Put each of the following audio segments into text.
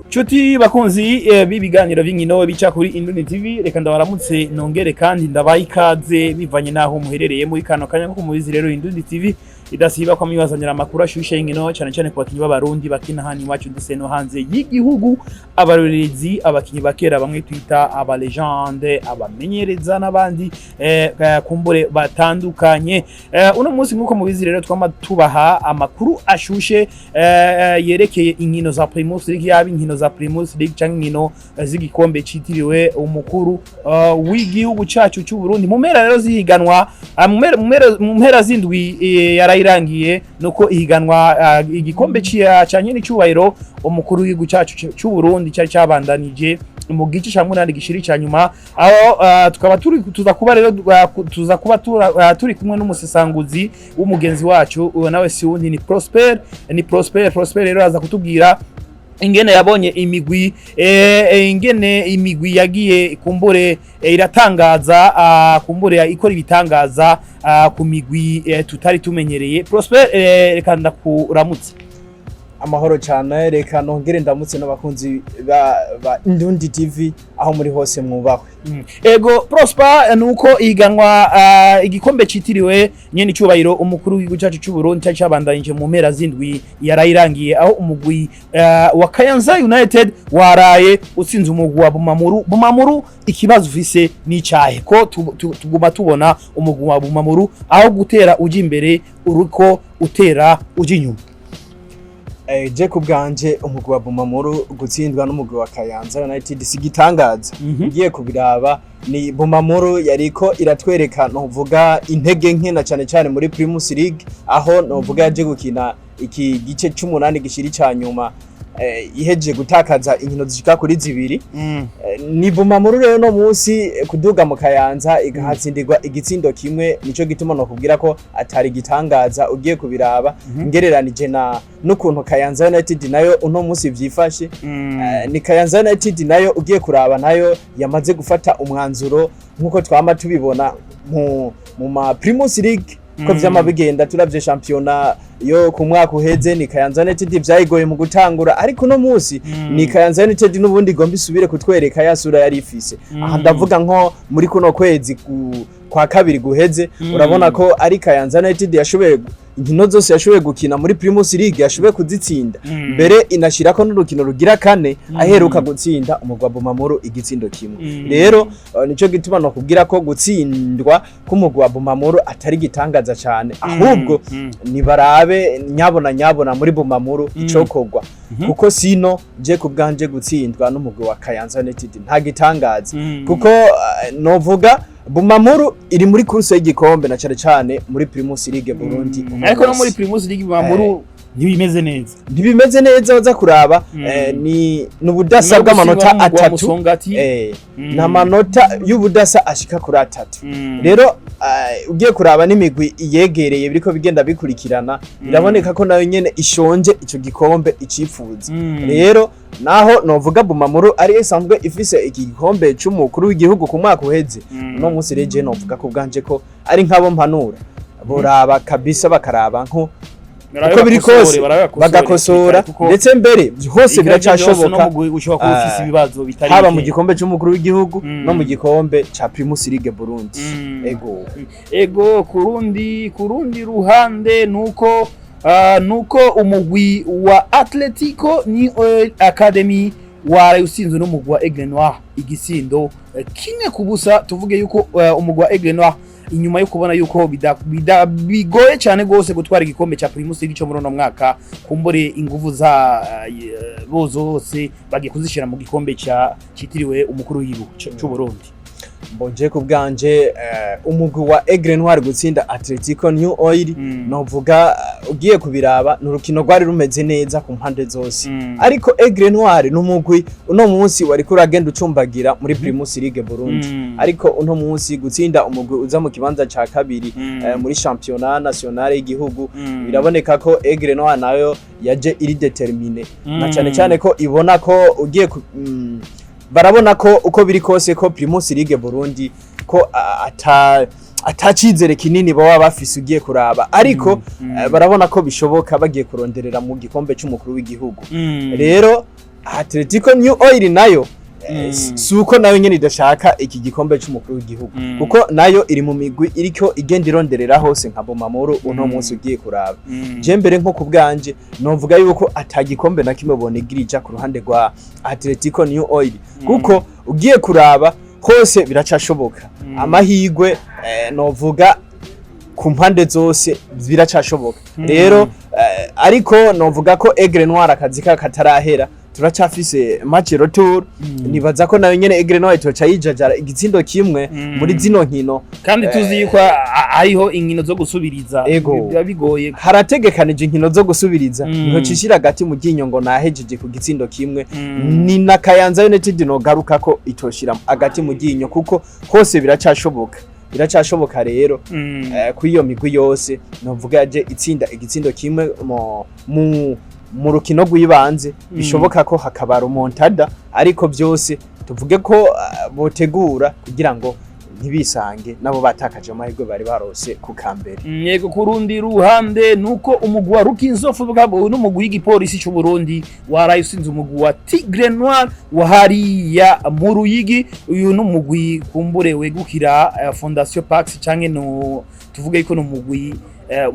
Chuti bakunzi bibiganiro b'inkino bica kuri Induni TV reka ndabaramutse nongere kandi ndabaye ikaze bivanye naho muherereye muri kano kanya ko mubizi rero Induni TV idasiba kwa mibazanira makuru ashushe y'inkino cyane cyane ku bakinyi b'abarundi bakina hani iwacu ndetse no hanze y'igihugu abarorerezi abakinyi bakera bamwe twita aba legende abamenyereza n'abandi kumbure batandukanye uno munsi nkuko mubizi rero twama tubaha amakuru ashushe yerekeye inkino za Primus League yabi inkino za Primus League cyangwa inkino z'igikombe citiriwe umukuru w'igihugu cyacu cy'u Burundi mu mpera rero zihiganwa mu mpera zindwi yarayirangiye nuko ihiganwa igikombe cyanye n'icyubahiro umukuru w'igihugu cyacu cy'u Burundi cyari cyabandanije mu gice cya munani gishiri cyanyuma aho tukaba tuza kuba rero turi kumwe n'umusesanguzi w'umugenzi wacu nawe si wundi ni Prosper rero aza kutubwira ingene yabonye imigwi yagiye kumbure iratangaza kumbure ikora ibitangaza ku migwi tutari tumenyereye. Prosper reka ndakuramutse. Amahoro cyane, reka nongere ndamutse n'abakunzi ba Indundi TV aho muri hose mwubahwe. Ego Prosper nuko iganwa igikombe citiriwe nyene cyubahiro umukuru w'igihugu cyacu cy'u Burundi cyabandanyije mu mpera zindwi yarayirangiye aho umugwi wa Kayanza United waraye utsinze umugwi wa Bumamuru ikibazo ufise ni cyahe ko tuguma tubona umugwi wa Bumamuru aho gutera uji imbere uruko utera uji inyuma. Je kubganje umugwi wa Bumamuru gutsindwa n'umugwi wa Kayanza United sigitangaza ugiye kubiraba ni Bumamuru yariko iratwereka novuga intege nke na cyane muri Primus League aho novuga yaje gukina iki gice cy'umunani gishiri cyanyuma iheje gutakaza inkino zishika kuri zibiri ni Bumamuru rero no munsi kuduga mu Kayanza igahatsindirwa igitsindo kimwe nico gituma no kubwira ko atari gitangaza ugiye kubiraba ngereranije na n'ukuntu Kayanza United nayo uno munsi vyifashe ni Kayanza United nayo ugiye kuraba nayo yamaze gufata umwanzuro nkuko twama tubibona mu ma Primus League ko vyama bigenda turavye championnat yo ku mwaka uheze ni Kayanza United vyayigoye mu gutangura ariko no munsi ni Kayanza United n'ubundi gomba isubire kutwereka yasura yari ifise aha ndavuga nko muri kuno kwezi kwa kabiri guheze urabona ko ari Kayanza United yashoboye inkino zose yashoboye gukina muri Primus League yashoboye kuzitsinda mbere inashirako n'urukino rugira kane aheruka gutsinda umugwi wa Bumamuru igitsindo kimwe rero nico gituma no kubwira ko gutsindwa k'umugwi wa Bumamuru atari gitangaza cyane ahubwo ni barabe nyabona muri Bumamuru icokorwa kuko sino je kubganje gutsindwa n'umugwi wa Kayanza United nta gitangaza kuko novuga Bumamuru iri muri course y'igikombe na cyane muri Primus League Burundi ariko no muri Primus League Bumamuru ntibimeze neza waza kuraba ni ubudasa bw'amanota 3 na manota y'ubudasa ashika kuri 3 rero ugiye kuraba n'imigwi yegereye biriko bigenda bikurikirana biraboneka ko nayo nyene ishonje ico gikombe icifuza rero naho novuga Bumamuru ari esanzwe ifise iki gikombe cy'umukuru w'igihugu ku mwaka uheze no munsi reje novuga ko bwanje ko ari nkabo mpanura boraba kabisa bakaraba nko uko biri kose bagakosora ndetse mbere hose biracashoboka haba mu gikombe cy'umukuru w'igihugu no mu gikombe ca Primus League Burundi ego kurundi ruhande nuko umugwi wa Atletico ni Academy warayusinze n'umugwi wa Aigle Noir igisindo kimwe kubusa tuvuge yuko umugwi wa Aigle Noir inyuma yo kubona yuko bigoye cyane gose gutwara igikombe cya Primus League cyo muri no mwaka kumbure inguvu za bozose bagiye kuzishira mu gikombe citiriwe umukuru w'igihugu cy'u Burundi. Mbonje kubganje umugwi wa Aigle Noir gutsinda Atletico New Oil novuga ugiye kubiraba n'urukino rwari rumeze neza ku mpande zose ariko Aigle Noir n'umugwi uno munsi wari kuragenda ucumbagira muri Primus League Burundi ariko uno munsi gutsinda umugwi uza mu kibanza ca kabiri muri championnat national y'igihugu biraboneka ko Aigle Noir nayo yaje iri determine na cyane ko ibona ko ugiye barabona ko uko biri kose ko Primus League Burundi ko atacizere kinini baba bafise ugiye kuraba ariko barabona ko bishoboka bagiye kuronderera mu gikombe cy'umukuru w'igihugu rero Atletico New Oil nayo suko nayo nyene idashaka iki gikombe c'umukuru w'igihugu kuko nayo iri mu migwi iriko igenda ironderera hose nka Bumamuru uno munsi ugiye kuraba je mbere nko kubganje novuga yuko atagikombe na kimwe bonegirija ku ruhande rwa Atletico New Oil kuko ugiye kuraba hose biracashoboka amahigwe novuga ku mpande zose biracashoboka rero ariko novuga ko Aigle Noir akazi katarahera turacafise match retour nibaza ko nayo nyene Aigle Noir itoca yijajara igitsindo kimwe muri zino nkino kandi tuzi yuko ariho inkino zo gusubiriza bigoye harategekanije inkino zo gusubiriza niho cishira hagati mu ginyo ngo nahejeje ku gitsindo kimwe ni na Kayanza United no garuka ko itoshira hagati mu ginyo kuko hose biracashoboka rero kuri iyo migwi yose novuga je itsinda igitsindo kimwe mu rukino rw'ibanze bishoboka ko hakaba remontada ariko byose tuvuge ko botegura kugira ngo ntibisange nabo batakaje amahirwe bari barose ku kambere yego kurundi ruhande nuko umugwi wa Rukinzofu bwabo n'umugwi w'igipolisi cy'u Burundi waraye usinze umugwi wa Tigre Noir wahariya mu Ruyigi uyu n'umugwi kumbure wegukira Fondation Pax canke no tuvuge ko n'umugwi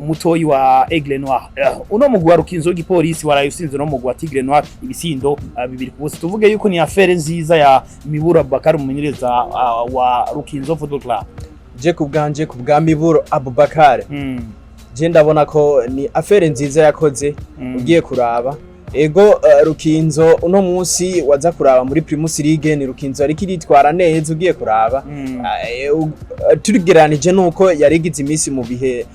mutoyi wa Aigle Noir uno mugwi wa Rukinzo w'igipolisi waraye usinze no mugwi wa Tigre Noir ibisindo bibiri kubose tuvuge yuko ni affaire nziza ya Miburo Abubakar umumenyereza wa Rukinzo Football Club je kubganje kubwa Miburo Abubakar je ndabona ko ni affaire nziza yakoze ugiye kuraba ego Rukinzo uno munsi waza kuraba muri Primus League ni Rukinzo ariko iritwara neza ugiye kuraba turigeranije nuko yarigize imisi mu bihe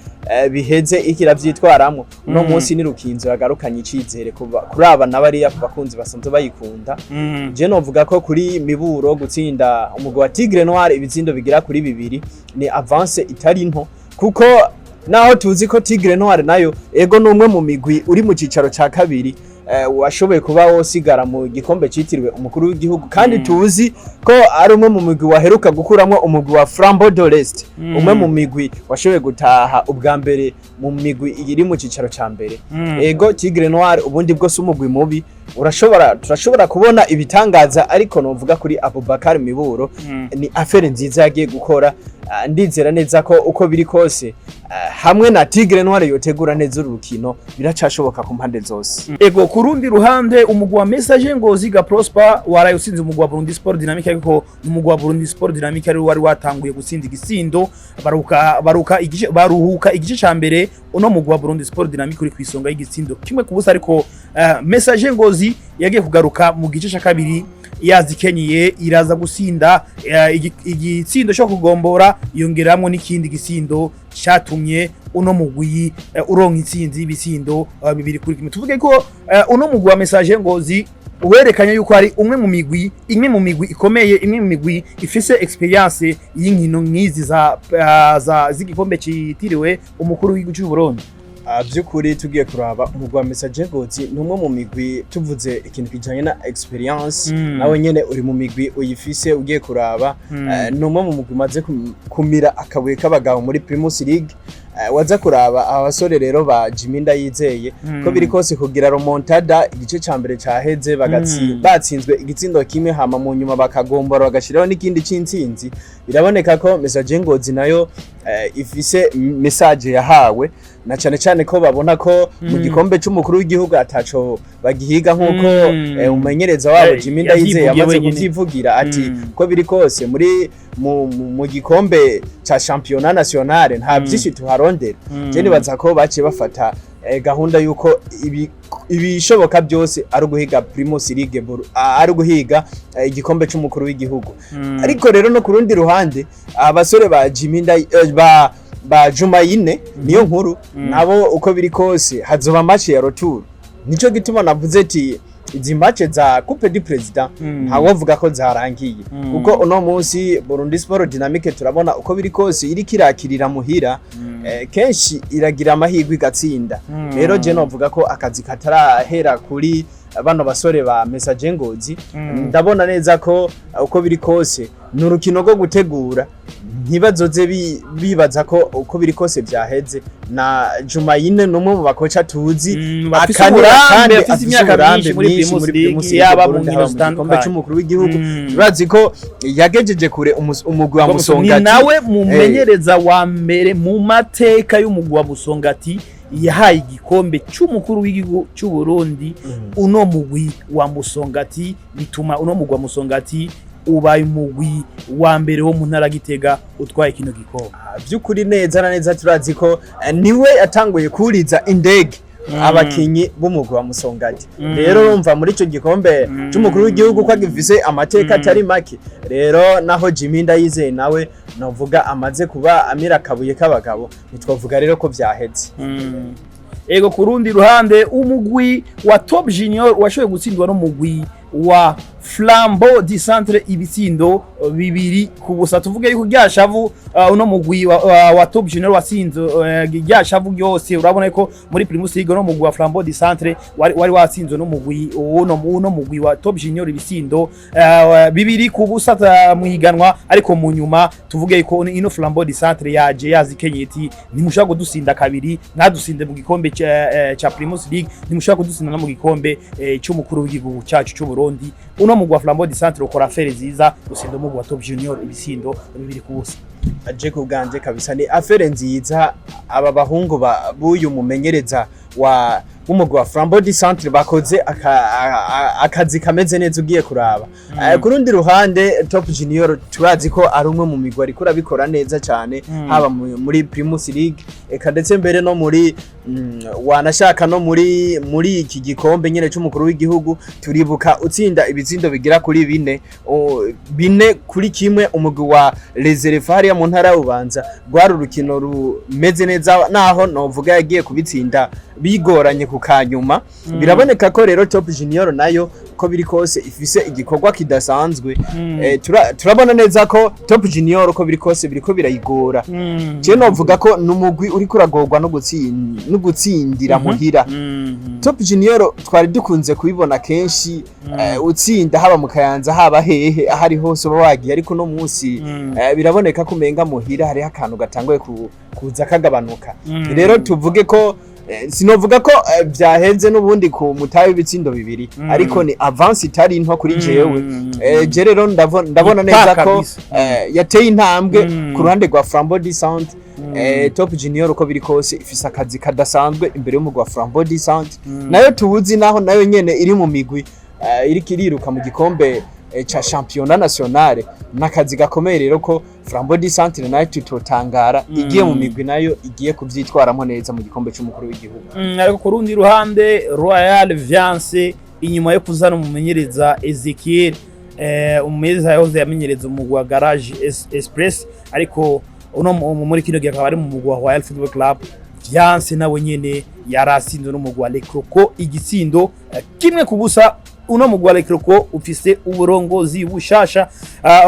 biheze ikiravyitwaramwo uno munsi ni Rukinzo yagarukanye icizere kuraba nabariya bakunzi basanzwe bayikunda je novuga ko kuri Miburo gutsinda umugwi wa Tigre Noir ibizindo bigira kuri bibiri ni avance itari nto kuko naho tuzi ko Tigre Noir nayo ego numwe mu migwi uri mu cicaro ca kabiri washoboye kuba wosigara mu gikombe citiriwe umukuru w'igihugu kandi tuzi ko ari umwe mu migwi waheruka gukuramwo umugwi wa Flambeau de l'Est umwe mu migwi washoboye gutaha ubwa mbere mu migwi iri mu cicaro ca mbere ego Tigre Noir ubundi bwose umugwi mubi turashobora kubona ibitangaza ariko novuga kuri Abubakar Miburo ni affaire nziza yagiye gukora ndizera neza ko uko biri kose hamwe na Tigre Noir yotegura neza urukino biracashoboka ku mpande zose ego kurundi ruhande umugwi wa Message Ngozi ga Prosper waraye usinze umugwi wa Burundi Sport Dynamique ariko umugwi wa Burundi Sport Dynamique ari wari watanguye gutsinda igisindo baruhuka igice ca mbere uno mugwi wa Burundi Sport Dynamique uri kwisonga y'igisindo kimwe kubusa ariko Message Ngozi yagiye kugaruka mu gice ca kabiri yazikenyeye iraza gusinda igitsindo cyo kugombora yongeramwo n'ikindi gisindo cyatumye uno mugwi uronka intsinzi y'ibisindo bibiri kuri kimwe tuvuge ko uno mugwi wa Message Ngozi uwerekanye yuko ari imwe mu migwi ikomeye imwe mu migwi ifise experience y'inkino nk'izi za z'igikombe citiriwe umukuru w'igihugu cy'u Burundi byukuri tugiye kuraba umugwi wa Message Ngozi numwe mu migwi tuvuze ikintu kijanye na experience nawe nyene uri mu migwi uyifise ugiye kuraba numwe mu mugwi maze kumira akabuye k'abagabo muri Primus League waza kuraba abasore rero ba Jiminda yizeye ko biri kose kugira remontada igice ca mbere caheze batsinzwe igitsindo kimwe hama mu nyuma bakagombora bagashiraho n'ikindi c'intsinzi biraboneka ko Message Ngozi nayo ifise message yahawe na cyane ko babona ko mu gikombe c'umukuru w'igihugu ataco bagihiga nkuko umenyereza wabo Jiminda yizeye yamaze kuvyivugira ati ko biri kose muri mu gikombe ca championnat national nta byinshi tuharondera je nibaza ko baciye bafata gahunda yuko ibishoboka byose ari guhiga Primus League ari guhiga igikombe c'umukuru w'igihugu ariko rero no kurundi ruhande abasore ba Jiminda ba Jumayine niyo nkuru nabo uko biri kose hazoba match ya retour nico gituma navuze ati izi match za Coupe du President ntawovuga ko zarangiye kuko uno munsi Burundi Sport Dynamique turabona uko biri kose iri kirakirira muhira kenshi iragira amahirwe igatsinda rero je novuga ko akazi katarahera kuri bano basore ba Message Ngozi ndabona neza ko uko biri kose n'urukino rwo gutegura ntibazoze bibaza ko uko biri kose byaheze na Jumayine numwe mu bakoca tuzi akanira kandi afite imyaka myinshi muri Primus League yaba mu nkino zitandukanye cy'umukuru w'igihugu turazi ko yagejeje kure umugwi wa Musongati ni nawe mumenyereza wa mbere mu mateka y'umugwi wa Musongati yahaye igikombe cy'umukuru w'igihugu cy'u Burundi uno mugwi wa Musongati bituma uno mugwi wa Musongati ubaye umugwi wa mbere wo mu ntara Gitega utwaye kino gikombe by'ukuri neza na neza turazi ko niwe yatanguye kuriza indege abakinyi b'umugwi wa Musongati rero urumva muri ico gikombe cy'umukuru w'igihugu ko agifise amateka atari make rero naho Jimmy Ndayizeye nawe novuga amaze kuba amira kabuye k'abagabo nitwavuga rero ko vyaheze ego kurundi ruhande umugwi wa Top Junior washoboye gutsindwa no mugwi wa Flambeau du Centre ibitsindo 2-0 tuvuge yuko ryashavu uno mugwi wa Top Junior wasinzo ryashavu yose urabona ko muri Primus League no mugwi wa Flambeau du Centre wari watsinzo no mugwi uno mugwi wa Top Junior ibitsindo 2-0 muhiganwa ariko mu nyuma tuvuge yuko ino Flambeau du Centre yaje yazikenyeti nimushaka kudusinda kabiri mwadusinde mu gikombe cha Primus League nimushaka kudusinda no mu gikombe cy'umukuru w'igihugu cyacu cy'u Burundi uno mugwi wa Flambeau du Centre ukora affaire nziza usindo mugwi wa Top Junior ibisindo 2-0 aje kubganje kabisa ni affaire nziza aba bahungu buyu mumenyereza wa umugwi wa Flambeau du Centre bakoze akazi kameze neza ugiye kuraba kurundi ruhande Top Junior turazi ko ari umwe mu migwi ariko urabikora neza cyane haba muri Primus League eka ndetse mbere no muri wanashaka no muri iki gikombe nyene cy'umukuru w'igihugu turibuka utsinda ibizindo bigira kuri 4 kuri kimwe umugwi wa Reserve ya mu ntara y'Ubanza rwari urukino rumeze neza naho novuga yagiye kubitsinda bigoranye ku kanyuma biraboneka ko rero Top Junior nayo ko biri kose ifise igikorwa kidasanzwe turabona neza ko Top Junior ko biri kose biriko birayigora je novuga ko numugwi uri kuragorwa no gutsindira muhira Top Junior twari dukunze kubibona kenshi utsinda haba mu Kayanza haba hehe ahari hose bawagiye ariko no munsi biraboneka ko menga muhira hari akantu gatanguye kuza kagabanuka rero tuvuge ko sinovuga ko byahenze n'ubundi ku mutaye ibitsindo 2 ariko ni avance itari nto kuri jewe je rero ndabona neza ko yateye intambwe ku ruhande rwa Flambeau du Centre Top Junior uko biri kose ifise akazi kadasanzwe imbere y'umugwi wa Flambeau du Centre nayo tubuzi naho nayo nyene iri mu migwi iri kiriruka mu gikombe cha championnat national nakazi gakomeye rero ko Flambeau du Centre nayo tutotangara igiye mu migwi nayo igiye kuvyitwaramo neza mu gikombe cy'umukuru w'igihugu ariko kurundi ruhande Royal Viance inyuma yo kuzana umumenyereza Ezekiel umumenyereza yahoze yamenyereza umugwi wa Garage Express ariko uno muri kino gihe akaba ari mu mugwi wa Royal Football Club Viance nawe nyene yarasinze no mugwi wa Le Croco igitsindo 1-0 uno mugwi wa Le Croco ufise uburongozi bushasha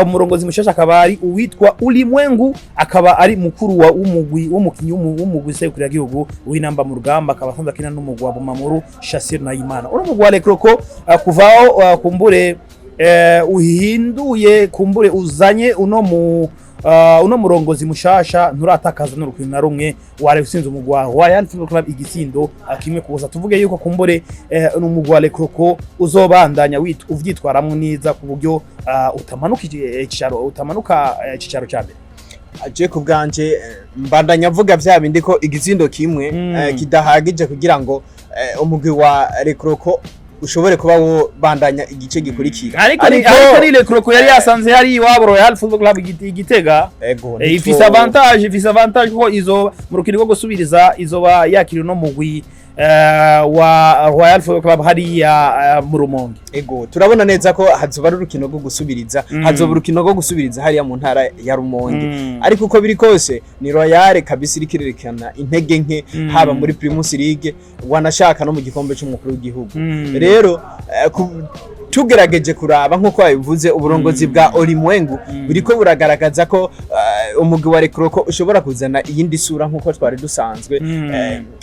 umurongozi mushasha akaba ari uwitwa Ulimwengu akaba ari mukuru wa umugwi w'umugwi sekuru y'igihugu w'inamba mu rugamba akaba asanzwe akina n'umugwi wa Bumamuru Chasseur na Imana uno mugwi wa Le Croco kuvaho kumbure uhinduye kumbure uzanye uno murongozi mushasha nturatakaza n'urukino na rumwe ware usinze umugwi wa Royal Football Club igitsindo 1-0 tuvuge yuko kumbure n'umugwi wa Le Croco uzobandanya uvyitwaramwe neza ku buryo utamanuka icicaro cya mbere aje kubganje mbandanya avuga vya bindi ko igitsindo kimwe kidahagije kugira ngo umugwi wa Le Croco ushobore kuba wo bandanya igice gikurikira ariko Le Croco yari yasanze hari iwabo Royal Football Club igitega ifise avantage ko izo mu rukino rwo gusubiriza izoba yakiri no mugwi wa Royal Football Club hariya mu Rumonge turabona neza ko hazoba urukino rwo gusubiriza hazoba urukino rwo gusubiriza hariya mu ntara ya Rumonge ariko uko biri kose ni Royal kabisa irikirerekana intege nke haba muri Primus League wanashaka no mu gikombe cy'umukuru w'igihugu rero tugerageje kuraba nkuko babivuze uburongozi bwa Ulimwengu buriko buragaragaza ko umugwi wa Le Croco ushobora kuzana iyindi sura nkuko twari dusanzwe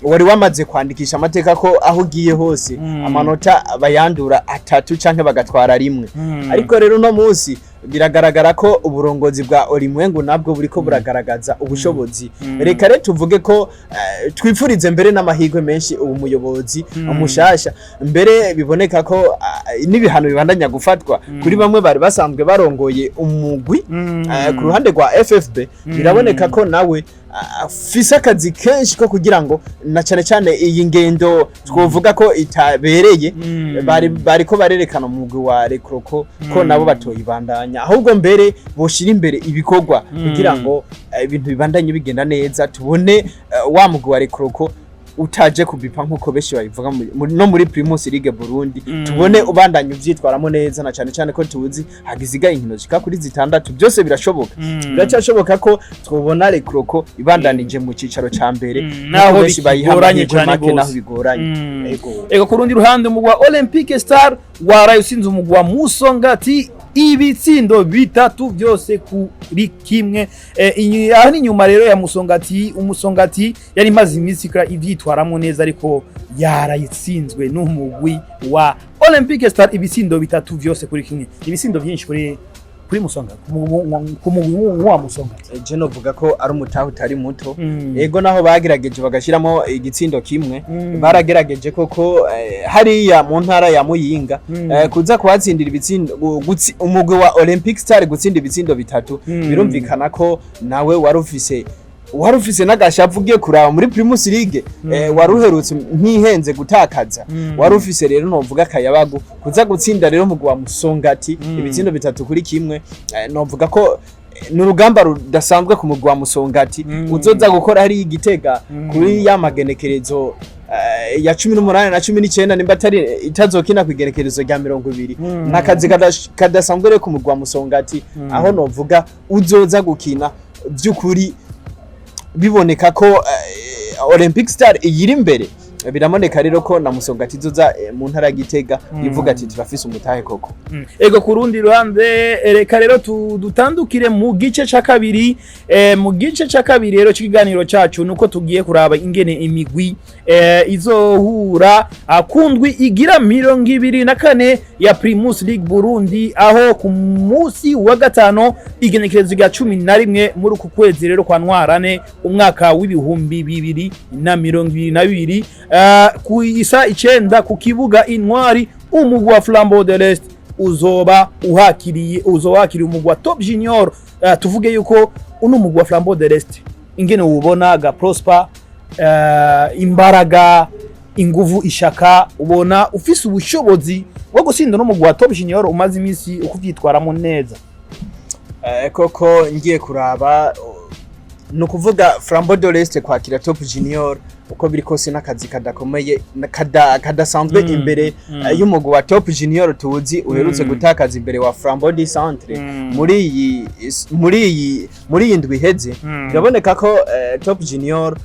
wari wamaze kwandikisha amateka ko aho ugiye hose amanota bayandura 3 canke bagatwara rimwe ariko rero no munsi biragaragara ko uburongozi bwa Olimwengu nabwo buriko buragaragaza ubushobozi. Reka rero tuvuge ko twifurize mbere n'amahirwe menshi ubu muyobozi umushasha, mbere biboneka ko n'ibihano bibandanya gufatwa kuri bamwe bari basanzwe barongoye umugwi ku ruhande rwa FFB. Biraboneka ko nawe afise akazi kenshi ko kugira ngo na cyane cyane iyi ngendo twovuga ko itabereye bariko barerekana umugwi wa Rekroko ko nabo batoyibandanya, ahubwo mbere boshira imbere ibikorwa kugira ngo ibintu bibandanye bigenda neza, tubone wa mugwi wa Rekroko utaje kubipa nkuko beshi bayivuga no muri Primus League Burundi, tubone ubandanye uvyitwaramo neza na cyane cyane ko tuzi hagiziga inkino zika kuri zitandatu, byose birashoboka. Biracyashoboka ko twobona Rekroko ibandanije mu cicaro ca mbere naho beshi bayihoranye cyane gose, naho bigoranye. Ego kurundi ruhande umugwa Olympique Star waraye usinze umugwa Musongati ibitsindo bitatu byose kuri kimwe. Aho ni nyuma rero ya Umusongati yari imaze iminsi ivyitwaramo neza, ariko yarayitsinzwe n'umugwi wa Olympique Star ibitsindo bitatu byose kuri kimwe. Ibitsindo byinshi kuri Musongati, ku mugwi wa Musongati. Je novuga ko ari umutaho utari muto. Yego naho bagerageje bagashiramo igitsindo kimwe, baragerageje koko hariya mu ntara ya Muyinga kuza kuhatsindira ibitsindo umugwi wa Olympic Star gutsinda ibitsindo bitatu. Birumvikana ko nawe warufise n'agashavu ugiye kuraba muri Primus League waruherutse ntihenze gutakaza, warufise rero novuga akayabagu kuza gutsinda rero umugwi wa Musongati ibitsindo bitatu kuri kimwe. Novuga ko n'urugamba rudasanzwe ku mugwi wa Musongati uzoza gukora hari igitega kuri ya magenekerezo ya 18 na 19 nimba atari itazokina ku igerekerezo rya 20. Nakazi kadasanzwe rero ku mugwi wa Musongati, aho novuga uzoza gukina by'ukuri biboneka ko Olympic Star iyiri imbere. Biramoneka rero ko na Musongati zoza mu ntara Gitega ivuga ati turafise umutahe koko. Ego kurundi ruhande reka rero dutandukire mu gice ca kabiri. Mu gice ca kabiri rero cy'iganiro cyacu nuko tugiye kuraba ingene imigwi izohura akundwi igira 24 ya Primus League Burundi, aho ku munsi wa gatano igenekerezo rya 11 muri uku kwezi rero kwa ntwarane umwaka w'ibihumbi 2022 ku isa 9 ku kibuga Intwari umugwi wa Flambeau de l'Est uzoba uhakiriye umugwi wa Top Junior. Tuvuge yuko uno mugwi wa Flambeau de l'Est ingene ubona ga Prosper imbaraga inguvu ishaka ubona ufise ubushobozi bwo gusinda no mugwi wa Top Junior umaze iminsi ukuvyitwaramo neza. Koko ngiye kuraba no kuvuga Flambeau de l'Est kwakira Top Junior uko biri kose n'akazi kadakomeye kadasanzwe imbere y'umugwi wa Top Junior tuzi uherutse gutakaza imbere wa Flambeau du Centre muri iyi ndwi iheze. Biraboneka ko Top Junior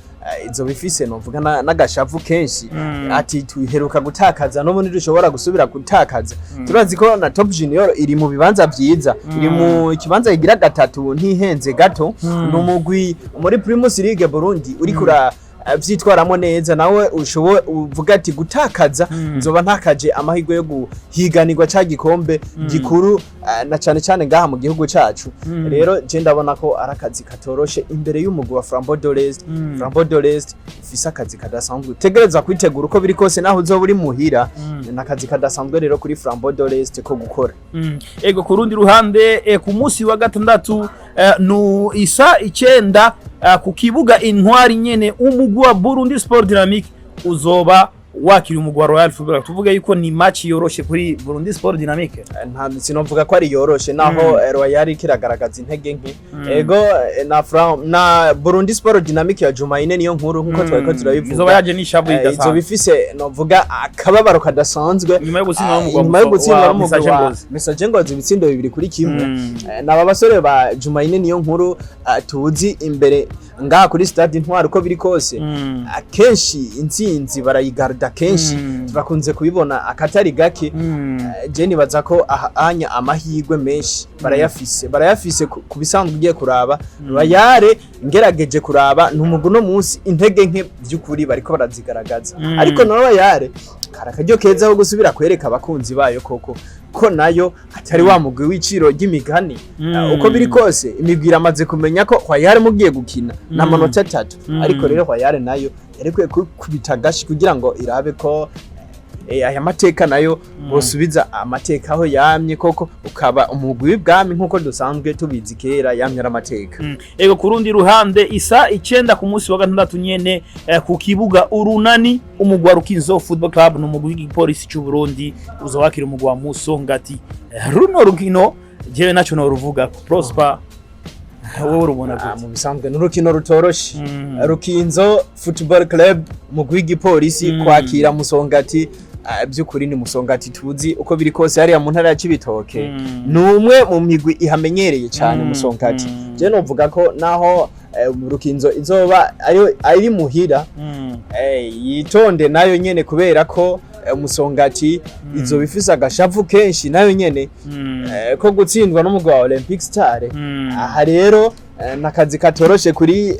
izo bifise novuga n'agashavu kenshi ati tuheruka gutakaza no muri dushobora gusubira gutakaza. Turazi ko na Top Junior iri mu bibanza byiza, iri mu kibanza igira gatatu ntihenze gato. N'umugwi muri Primus League Burundi uri kura vyitwaramo neza, nawe ushoboye uvuga ati gutakaza nzoba ntakaje amahirwe yo guhiganirwa ca gikombe gikuru na cyane cyane ngaha mu gihugu cacu. Rero je ndabona ko arakazi katoroshe imbere y'umugwi wa Flambeau de l'Est. Flambeau de l'Est ufise akazi kadasanzwe, tegereza kwitegura uko biri kose naho uzoba uri muhira nakazi kadasanzwe rero kuri Flambeau de l'Est ko gukora. Ego kurundi ruhande ku munsi wa gatandatu no isa 9 ku kibuga Intwari nyene umugwi wa Burundi Sport Dynamique uzoba wakiri umugwi wa Royal Football. Tuvuge yuko ni match yoroshe kuri Burundi Sport Dynamique. Nta sinovuga ko ari yoroshe naho Royal kiragaragaza intege nke. Ego na Burundi Sport Dynamique ya Jumaine niyo nkuru nkuko twari ko turabivuga. Izoba yaje nishabu idasanzwe. Izo bifise novuga akababaro kadasanzwe nyuma yo gutsindwa n'umugwi wa Message Ngozi ibitsindo 2 kuri kimwe. Naba basore ba Jumaine niyo nkuru tuzi imbere ngaha kuri stade Intwari uko biri kose. Akenshi intsinzi barayigarda kenshi turakunze kubibona akatari gake. Je nibaza ko anya amahirwe menshi barayafise ku bisanzwe ugiye kuraba Royal ngerageje kuraba n'umugwi no munsi intege nke by'ukuri bariko barazigaragaza. Ariko no Royal karakaryo keza ho gusubira kwereka abakunzi bayo koko ko nayo atari wa mugwi w'iciro ry'imigani. Uko biri kose imibwira amaze kumenya ko Hwayare mugiye gukina na manota 3, ariko rero Hwayare nayo yarikwiye kubita gashi kugira ngo irabe ko aya mateka nayo bosubiza amateka aho yamye koko ukaba umugwi w'ibwami nkuko dusanzwe tubizi kera yamye amateka. Ego kurundi ruhande isa 9 ku munsi wa gatandatu nyene ku kibuga urunani umugwi wa Rukinzo Football Club n'umugwi w'igipolisi cy'u Burundi uzowakira umugwi wa Musongati. Runo rukino jewe naco no ruvuga Prosper wowe rubona gute? Mu bisanzwe n'urukino rutoroshe. Rukinzo Football Club umugwi w'igipolisi kwakira Musongati byukuri ni Musongati tuzi uko biri kose hari ya mu ntara ya Cibitoke numwe mu migwi ihamenyereye cyane Musongati. Je no vuga ko naho Rukinzo izoba ari muhira yitonde nayo nyene kubera ko Musongati izo bifisa agashavu kenshi nayo nyene ko gutsindwa n'umugwi wa Olympic Star. Aha rero nakazi katoroshe kuri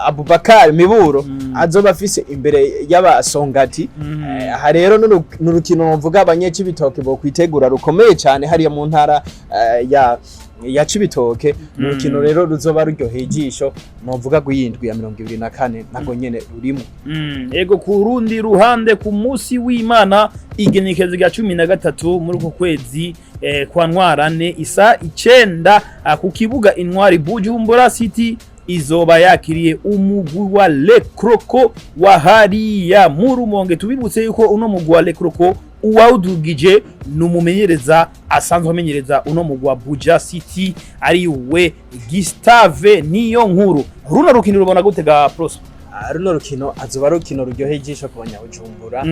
Abubakar Miburo azoba afise imbere y'abasongati. Aha rero n'urukino mvuga abanyeci bitoke bo kwitegura rukomeye cyane hari mu ntara ya Cibitoke. Urukino rero ruzoba ruryoheye ijisho novuga guyindwi ya 24 nago nyene rurimo. Ego kurundi ruhande ku munsi w'Imana igenekezo rya 13 muri ko kwezi kwa Ntwarane isa 9 ku kibuga Intwari Bujumbura City izoba yakiriye umugwi wa Le Croco wa hariya mu Rumonge. Tubibutse yuko uno mugwi wa Le Croco uwawudugije numumenyereza asanzwe amenyereza uno mugwi wa Buja City ari we Gustave niyo nkuru. Runo rukino rubona gutega Prosper? Runo rukino azoba rukino ruryoheye ijisho ku banyabujumbura.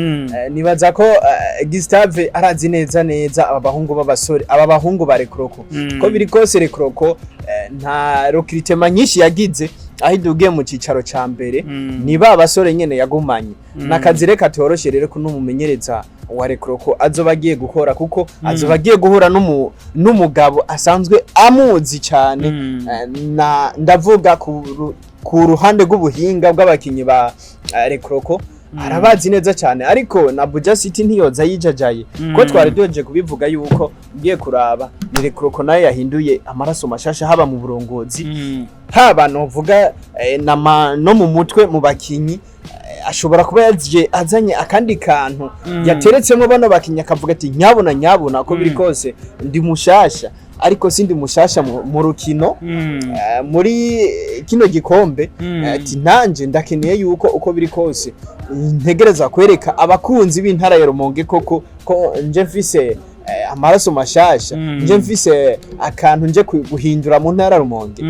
Nibaza ko Gustave arazi neza abahungu b'abasore abahungu ba Le Croco ko biri kose Le Croco nta recruitment nyinshi yagize ahidugiye mu cicaro ca mbere niba abasore nyene yagumanye nakazi reka toroshe rero ko numumenyereza wa Le Croco azoba agiye gukora kuko azoba agiye guhura n'umugabo asanzwe amuzi cyane ndavuga ku ruhande rw'ubuhinga bw'abakinyi ba Le Croco arabazi neza cyane, ariko na Buja City ntiyoza yijajaye ko twari doje kubivuga yuko ngiye kuraba ni Le Croco nayo yahinduye amaraso mashasha haba mu burongozi haba novuga no mu mutwe mu bakinyi. Ashobora kuba yaje azanye akandi kantu yateretsemo bano bakinyi akavuga ati nyabona ko biri kose ndi mushasha, ariko sindi mushasha mu rukino muri kino gikombe ati nanje ndakeneye yuko uko biri kose ntegereza kwereka abakunzi b'intara ya Rumonge koko ko nje mfise amaraso mashasha nje mfise akantu nje guhindura mu ntara Rumonge.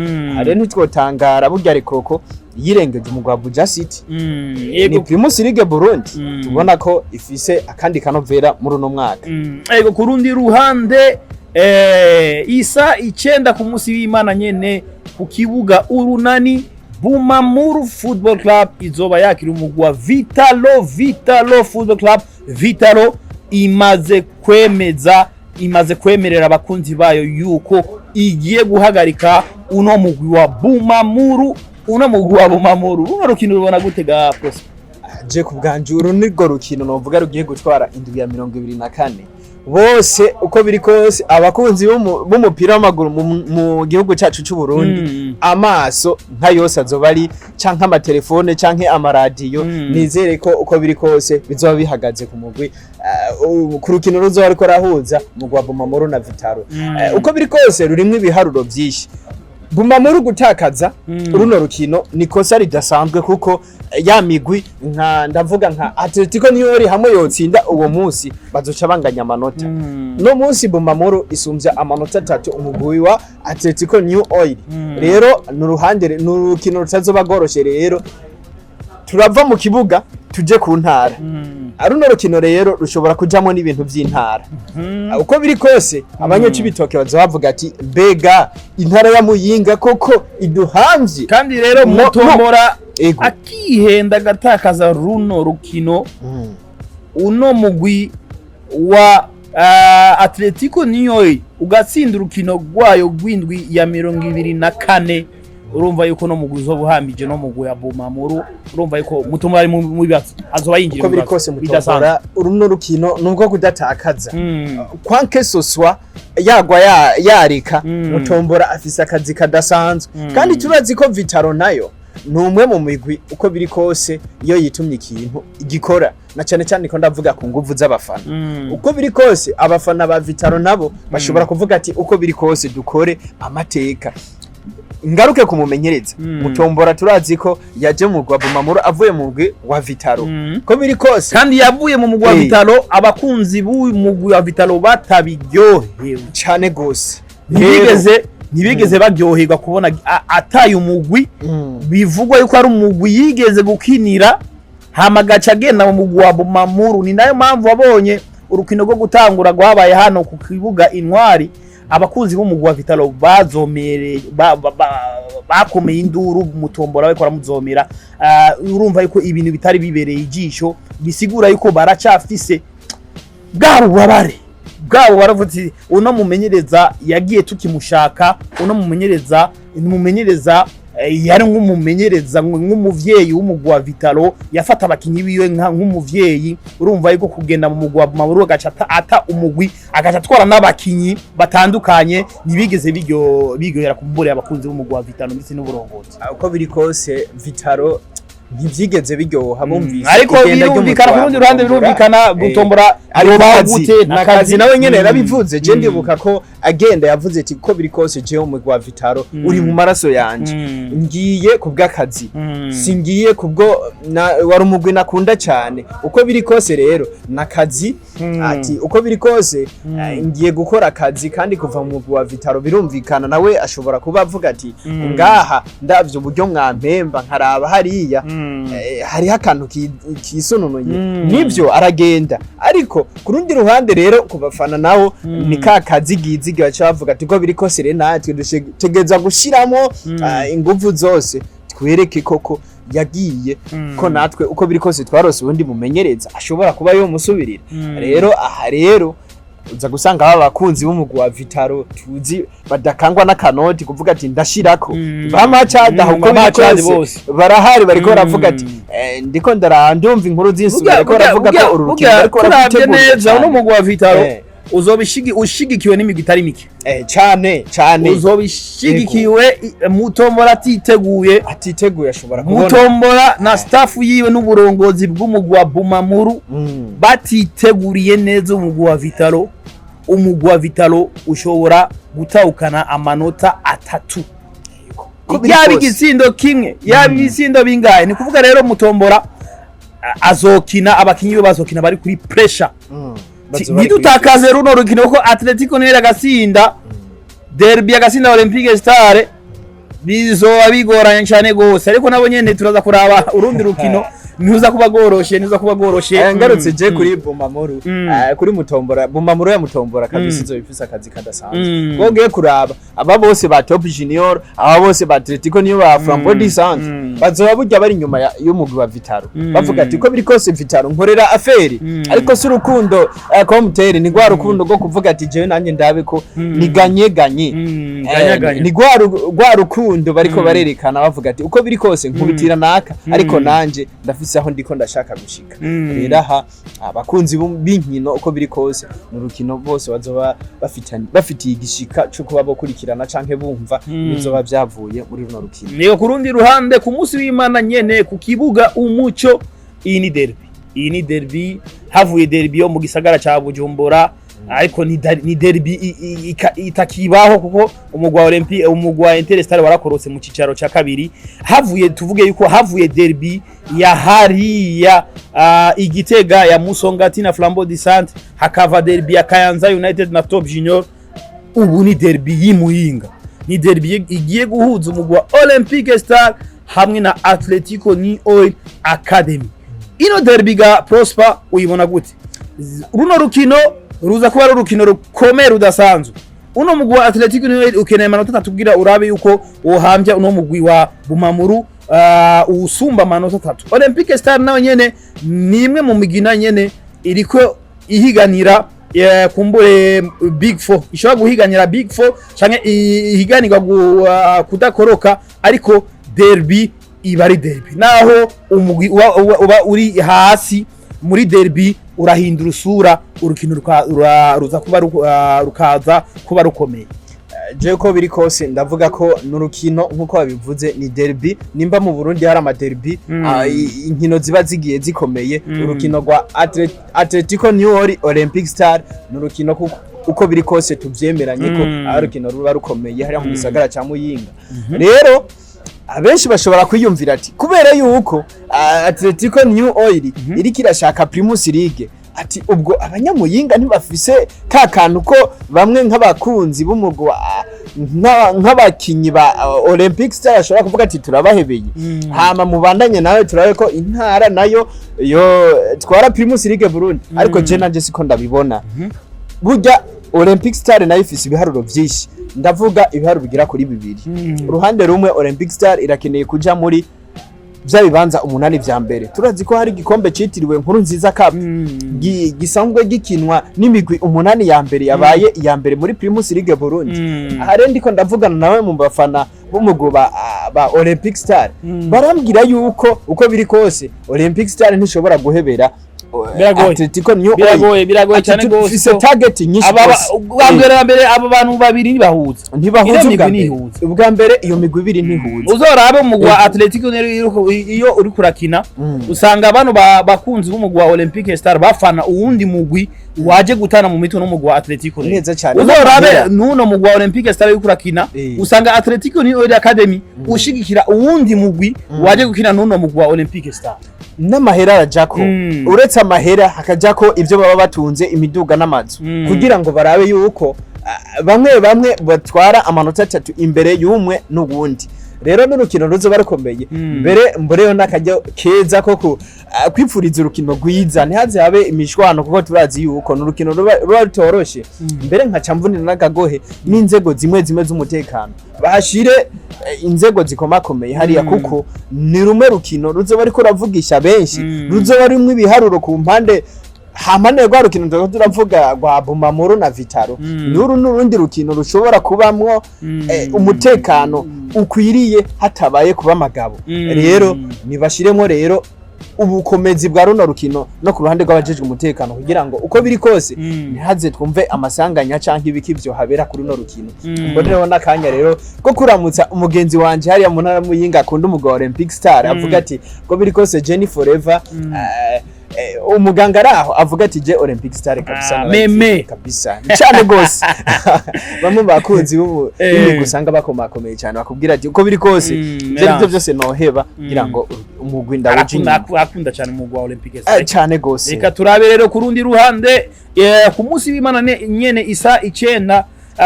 Rero ntitwotangara burya Le Croco yirengeje umugwi wa Buja City ni Primus League Burundi tubona ko ifise akandi kanovera muri uno mwaka. Ego kurundi ruhande isa 9 ku munsi w'Imana nyene ku kibuga urunani Bumamuru Football Club izoba yakira umugwi wa Vitalo Football Club. Vitalo imaze kwemerera abakunzi bayo yuko igiye guhagarika uno mugwi wa Bumamuru. Uno mugwi wa Bumamuru uno rukino rubona gutega Prosper? Je kubwanjuru nirwo rukino novuga rugiye gutwara indwi ya 24 bose uko biri kose abakunzi b'umupira w'amaguru mu gihugu cyacu cy'u Burundi amaso nka yose azoba ari canke amatelefone canke amaradiyo nizere ko uko biri kose bizoba bihagaze ku mugwi ku rukino ruzoba ariko rahuza umugwi wa Bumamuru na Vitalo. Uko biri kose rurimwe ibiharuro byinshi. Bumamuru gutakaza runo rukino nikosa ridasanzwe kuko ya migwi ndavuga nka Atletico Niori hamwe yotsinda uwo munsi bazoca banganya amanota. No munsi Bumamuru isumbya amanota 3 umugwi wa Atletico New Oil. Rero n'uruhande n'urukino rutazoba goroshe, rero turava mu kibuga tuje ku ntara. Aruno rukino rero rushobora kujamo n'ibintu by'intara. Uko biri kose abanyoci bitoke bazavuga ati mbega intara ya Muyinga koko iduhamvye, kandi rero mutomora akihenda gatakaza runo rukino uno mugwi wa Atletico Nioi ugatsinda urukino rwayo rw'indwi ya 24 urumva yuko no mugwi zo buhambije no mugwi ya Bumamuru urumva yuko Mutombora ari mu bibazo azoba yinjira uko biri kose Mutombora uruno rukino nubwo kudatakaza kwanke soswa yagwa yarika Mutombora afise akazi kadasanzwe kandi turazi ko Vitaro nayo numwe mu migwi uko biri kose iyo yitumye ikintu igikora na cyane cyane ko ndavuga ku nguvu z'abafana uko biri kose abafana ba Vitaro nabo bashobora kuvuga ati uko biri kose dukore amateka ngaruke kumumenyereza Mutombora turazi ko yaje mu gwa Bumamuru avuye mu mugwi wa Vitaro ko biri kose kandi yavuye mu mugwi wa Vitaro abakunzi b'uyu mugwi wa Vitaro batabiryohewe cyane gose ntibigeze baryoherwa kubona ataye umugwi bivugwa yuko ari umugwi yigeze gukinira hamagaca agenda mu mugwi wa Bumamuru ni nayo mpamvu wabonye urukino rwo gutangura rwabaye hano ku kibuga Intwari abakunzi b'umugwi wa Vitaro bazomereye bakomeye induru Mutombora we ko aramuzomera urumva yuko ibintu bitari bibereye ijisho bisigura yuko baracafise bwarubabare bwabo baravuze uno mumenyereza yagiye tukimushaka uno mumenyereza yari nk'umumenyereza nk'umuvyeyi w'umugwi wa Vitaro yafata abakinyi biwe nk'umuvyeyi urumva yuko kugenda mu mugwi wa Bumamuru agaca ata umugwi agaca twara n'abakinyi batandukanye nibigeze bigoyera kumbure abakunzi b'umugwi wa Vitaro ndetse n'uburongozi uko biri kose Vitaro ntivyigeze biryoha bumvise ariko birumvikana ku rundi ruhande birumvikana Mutombora arobagute nakazi nawe nyene yarabivuze je ndibuka ko agenda yavuze ati ko biri kose je umugwi wa Vitaro uri mu maraso yanje ngiye kubw'akazi singiye kubwo wari umugwi nakunda cyane uko biri kose rero nakazi ati uko biri kose ngiye gukora akazi kandi kuva mu mugwi wa Vitaro birumvikana nawe ashobora kuba avuga ati ngaha ndavye uburyo mwampemba nkaraba hariya hari akantu kisununuye nibyo aragenda ariko ku rundi ruhande rero kubafana naho ni ka kazi giziga bacavuga ati ko biri kose rero natwe dutegeza gushiramo ingufu zose twereke koko yagiye ko natwe uko biri kose twarose ubundi mumenyereza ashobora kuba yo musubirira rero aha rero uza gusanga aba bakunzi b'umugwi wa Vitaro tuzi badakangwa n'akanoti kuvuga ati ndashirako bamacada uko bose barahari bariko baravuga ati ndiko ndarandumva inkuru z'insubi bariko baravuga ko urukino bariko baravuga neza no mugwi wa Vitaro ushigikiwe n'imigwi itari mike cyane uzobishigikiwe Mutombora atiteguye ashobora kubona Mutombora na staff yiwe n'uburongozi bw'umugwi wa Bumamuru batiteguriye neza umugwi wa Vitaro ushobora gutahukana amanota 3 yaba igitsindo kimwe yaba ibitsindo bingahe ni kuvuga rero Mutombora azokina abakinyi bazokina bari kuri pressure nidutakaze runo rukino ko Atletico nera gasinda derby agasinda Olympique Star bizoba bigoranye cyane gose ariko nabo nyene turaza kuraba urundi rukino niza kuba goroshe ngarutse je kuri Bumamuru kuri Mutombora Bumamuru ya Mutombora kabisa izo bifise akazi kadasanzwe gogiye kuraba aba bose ba Top Junior aba bose ba Atletico niyo ba Flambeau du Centre bazoba burya bari nyuma y'umugwi wa Vitaro bavuga ati ko biri kose Vitaro nkorera aferi ariko si urukundo komuteri ni gwa rukundo rwo kuvuga ati jewe nanye ndabe ko ni ganye ni gwa rukundo bariko barerekana bavuga ati uko biri kose nkubitira naka ariko nanje ndafise aho ndiko ndashaka gushika rero aha abakunzi b'inkino uko biri kose mu rukino bose bazoba bafitiye igishika cyo kuba bokurikirana canke bumva bizoba byavuye muri runo rukino niyo ku rundi ruhande ku munsi w'Imana nyene ku kibuga Umuco iyi ni derby havuye derby yo mu gisagara ca Bujumbura ariko ni derby itakibaho kuko umugwa Olympique umugwa Interstar warakorotse mu cicaro ca kabiri tuvuge yuko havuye derby ya hariya Igitega ya Musongati na Flambeau du Centre hakava derby ya Kayanza United na Top Junior ubu ni derby y'Imuyinga ni derby igiye guhuza umugwa Olympique Star hamwe na Atletico New Oil Academy ino derby ga Prosper uyibona gute runo rukino ruza kuba rukino rukomeye rudasanzwe uno mugwi wa Atletico New ukeneye amanota 3 kugira urabe yuko wohambya uno mugwi wa Bumamuru usumba amanota 3 Olympique Star nawe nyene ni imwe mu migina nyene iriko ihiganira kumbure Big 4 ishobora guhiganira Big 4 canke ihiganirwa kudakoroka, ariko derby iba ari derby, naho umugwi uba uri hasi muri derby urahindura usura, urukino ruza kuba rukaza kuba rukomeye. Je ko biri kose ndavuga ko n'urukino nkuko babivuze ni derby, nimba mu Burundi hari ama derby inkino ziba zigiye zikomeye, urukino rwa Atletico New Olympic Star n'urukino uko biri kose tuvyemeranye ko urukino ruba rukomeye hari mu gisagara ca Muyinga. Rero abenshi bashobora kwiyumvira ati kubera yuko Atletico New Oil iri kirashaka Primus League, ati ubwo abanyamuyinga ntibafise ka kantu ko bamwe nk'abakunzi b'umugwi nk'abakinyi ba Olympic Star ashobora kuvuga ati turabahebeye, hama mubandanye nawe turabe ko intara nayo yo twara Primus League Burundi. Ariko je nanje siko ndabibona, burya Olympic Star nayo ifise ibiharuro vyinshi, ndavuga ibiharuro bigira kuri 2. Uruhande rumwe Olympic Star irakeneye kuja muri vya bibanza 8 vya mbere. Turazi ko hari igikombe citiriwe Nkuru Nziza Cup gisanzwe gikinwa n'imigwi 8 ya mbere yabaye iya mbere muri Primus League Burundi. Ahare ndiko ndavugana nawe mu bafana b'umugwi ba Olympic Star, barambwira yuko uko biri kose Olympic Star ntishobora guhebera Atletico New Oil. Biragoye cyane gose, ifise target nyinshi gose. Ubwa mbere abo bantu babiri ntibahuza ubwa mbere iyo migwi ibiri ntihuza. Uzorabe umugwi wa Atletico iyo uri kurakina usanga abantu bakunzi b'umugwi wa Olympic Star bafana uwundi mugwi waje gutana mu mitwe n'umugwi wa Atletico. Neza cyane. Uzorabe nuno mugwi wa Olympic Star uri kurakina usanga Atletico New Oil Academy ushigikira uwundi mugwi waje gukina nuno mugwi wa Olympic Star. N'amahera arajako, uretse amahera hakajako ivyo baba batunze imiduga n'amazu, kugira ngo barabe yuko bamwe batwara amanota 3 imbere y'umwe n'ubundi. Rero n'urukino ruzoba rukomeye, mbereyo nakajya keza koko kwipfuriza urukino rwiza, ntihaze habe imishwano kuko turazi yuko n'urukino ruba rutoroshe. Mbere nka camvunira n'agagohe n'inzego zimwe z'umutekano bahashire inzego zikomakomeye hariya, kuko ni rumwe rukino ruzoba ariko ravugisha benshi, ruzoba rumwe ibiharuro ku mpande. Hamane rwa rukino ndo turavuga rwa Bumamuru na Vitaro, n'urundi rukino rushobora kubamwo umutekano ukwiriye hatabaye kuba amagabo. Rero nibashiremo rero ubukomezi bwa runo rukino no ku ruhande rw'abajejwe umutekano, kugira ngo uko biri kose ntihaze twumve amasanganya canke ibiki byo habera kuri runo rukino. Mbonereho nakanya rero ko kuramutsa umugenzi wanje hariya mu ntara Muyinga akunda umugwi wa Olympic Star, avuga ati ko biri kose Jenny Forever. Umuganga araho avuga ati je Olympic Star kabisa meme kabisa cyane gose. Bamwe bakunzi b'imigwi usanga bakomakomeye cyane bakubwira ati uko biri kose je byose noheba kugira ngo umugwi ndawujinya. Akunda cyane umugwi wa Olympic Star cyane gose. Reka turabe rero ku rundi ruhande ku munsi w'Imana nyene isa 9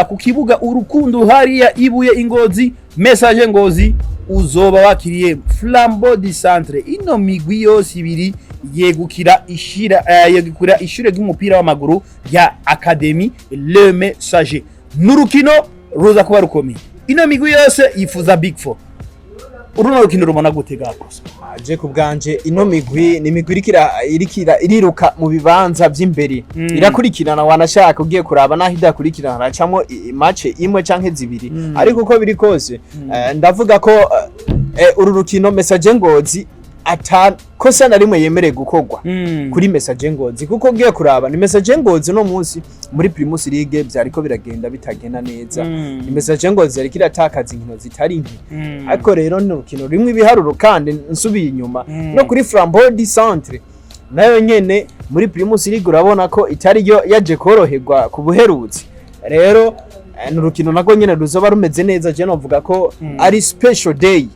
ku kibuga Urukundo hariya Ibuye Ingozi, Message Ngozi uzoba wakiriye Flambeau du Centre. Ino migwi yose ibiri yegukira ishure ry'umupira w'amaguru ya Academy Le Message. N'urukino ruza kuba rukomeye, ino migwi yose yifuza Big 4. Uruno rukino rumona gutega gusa. Je kubganje ino migwi ni migwi iriruka mu bibanza by'imbere, irakurikirana wanashaka ugiye kuraba naho idakurikirana racamo match imwe canke zibiri. Ariko uko biri kose ndavuga ko uru rukino Message Ngozi kosa na rimwe yemereye gukorwa kuri Message Ngozi, kuko ngiye kuraba ni Message Ngozi no munsi muri Primus League byariko biragenda bitagenda neza. Ni Message Ngozi yari kiratakaza inkino zitari nke, ariko rero ni urukino rimwe ibiharuro kandi nsubiye inyuma no kuri Flambeau du Centre nayo nyene muri Primus League urabona ko itari yo yaje koroherwa ku buherutsi. Rero n'urukino nako nyene ruzoba rumeze neza, je novuga ko ari special day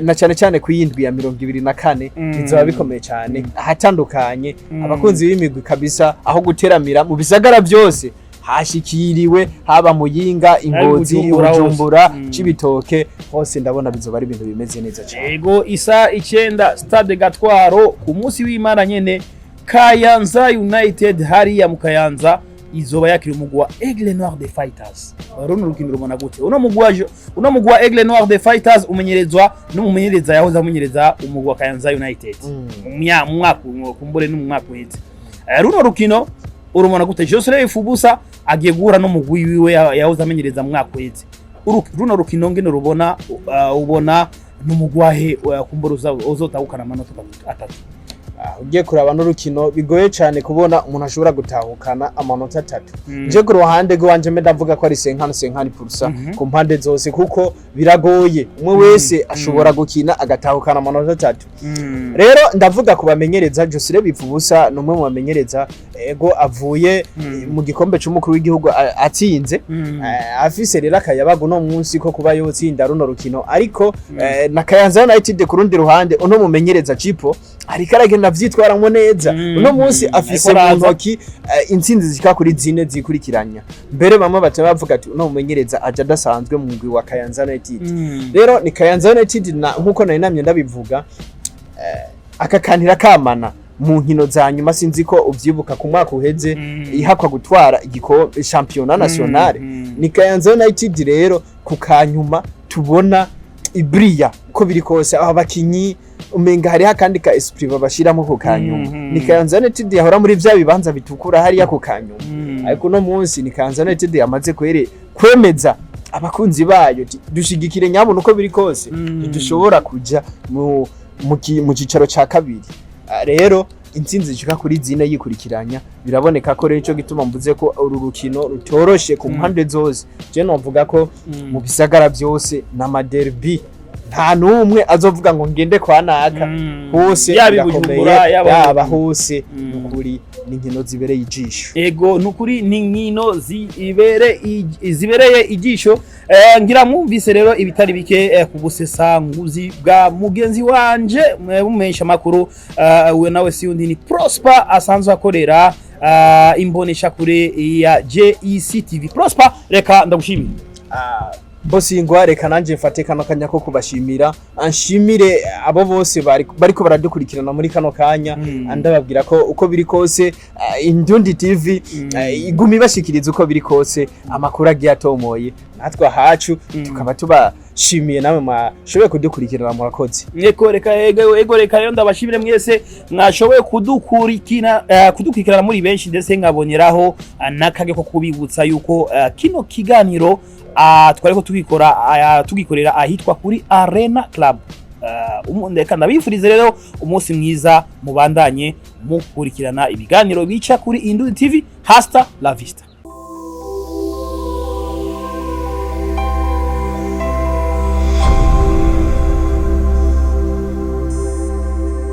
na cyane kuyindwi ya 24 bizoba bikomeye cyane ahatandukanye. Abakunzi b'imigwi kabisa aho guteramira mu bisagara byose hashikiriwe, haba Muyinga, Ingozi, Ujumbura, Cibitoke, hose ndabona bizoba ari ibintu bimeze neza cyane. Yego isa 9 Stade Gatwaro ku munsi w'Imana nyene Kayanza United hariya mu Kayanza izoba yakiri umugwi wa Aigle Noir des Fighters. Runo rukino rumona gute? Uno mugwi wa Aigle Noir des Fighters umenyerezwa n'umumenyereza yahoze amenyereza umugwi wa Kayanza United. Mwaka kumbure n'umwaka uheze. Runo rukino urumona gute Joseph Fubusa agiye guhura no mugwi wiwe yahoze amenyereza mwaka weze runo rukino ngene rubona ubona numugwahe kumburuza uzotahukana amanota 3 ugiye kuraba n'urukino bigoye cyane kubona umuntu ashobora gutahukana amanota 3 nje ku ruhande rwanje ndavuga ko ari 50% ku mpande zose kuko biragoye umwe wese ashobora gukina agatahukana amanota 3 rero ndavuga kubamenyereza Joseph Fubusa numwe mu bamenyereza ego avuye mu gikombe cy'umukuru w'igihugu atsinze afise rero akayabago no munsi ko kuba yotsinda runo rukino ariko na Kayanza United ku rundi ruhande uno mumenyereza Chipo ariko aragenda vyitwaramwo neza uno munsi afise mu ntoki intsinzi zika kuri 4 zikurikiranya mbere bamwe bavuga ati uno mumenyereza aje adasanzwe mu mugwi wa Kayanza United rero ni Kayanza United nkuko nari namye ndabivuga akakanira kamana mu nkino za nyuma sinzi ko uvyibuka ku mwaka uheze ihakwa gutwara igikombe championnat national ni Kayanza United rero ku kanyuma tubona ibriya ko biri kose aho bakinyi umenga hari hakandi ka esprit babashiramo ku kanyuma ni Kayanza United yahora muri vya bibanza bitukura hari ya ku kanyuma ariko no munsi ni Kayanza United yamaze kwemeza abakunzi bayo dushigikire nyabo nuko biri kose dushobora kuja mu cicaro ca kabiri rero intsinzi zishika kuri 4 yikurikiranya biraboneka ko rero ico gituma mvuze ko uru rukino rutoroshe ku mpande zose je novuga ko mu bisagara byose na maderby nta numwe azovuga ngo ngende kwa naka hose yabibujumbura yaba hose nukuri ninkino zibereye ijisho ego nukuri ninkino zibereye ijisho ngira mwumvise rero ibitari bike ku busesanguzi bwa mugenzi wanje mumesha makuru we nawe siundi ni Prosper asanzwe akorera imbonesha kure ya JECTV Prosper reka ndagushimira bosi ngwa reka nanje mfate kano kanya ko kubashimira anshimire abo bose bariko baradukurikirana muri kano kanya ndababwira ko uko biri kose Indundi TV igumi bashikiriza uko biri kose amakuru agiye atomoye natwa hacu tukaba tubashimiye nawe mwashoboye kudukurikirana murakoze yeko reka rero ndabashimire mwese mwashoboye kudukurikirana muri benshi ndetse nkaboneraho nakage ko kubibutsa yuko kino kiganiro twariko tugikorera ahitwa kuri Arena Club ndeka ndabifurize rero umunsi mwiza mubandanye mukurikirana ibiganiro bica kuri Indundi TV hasta la vista.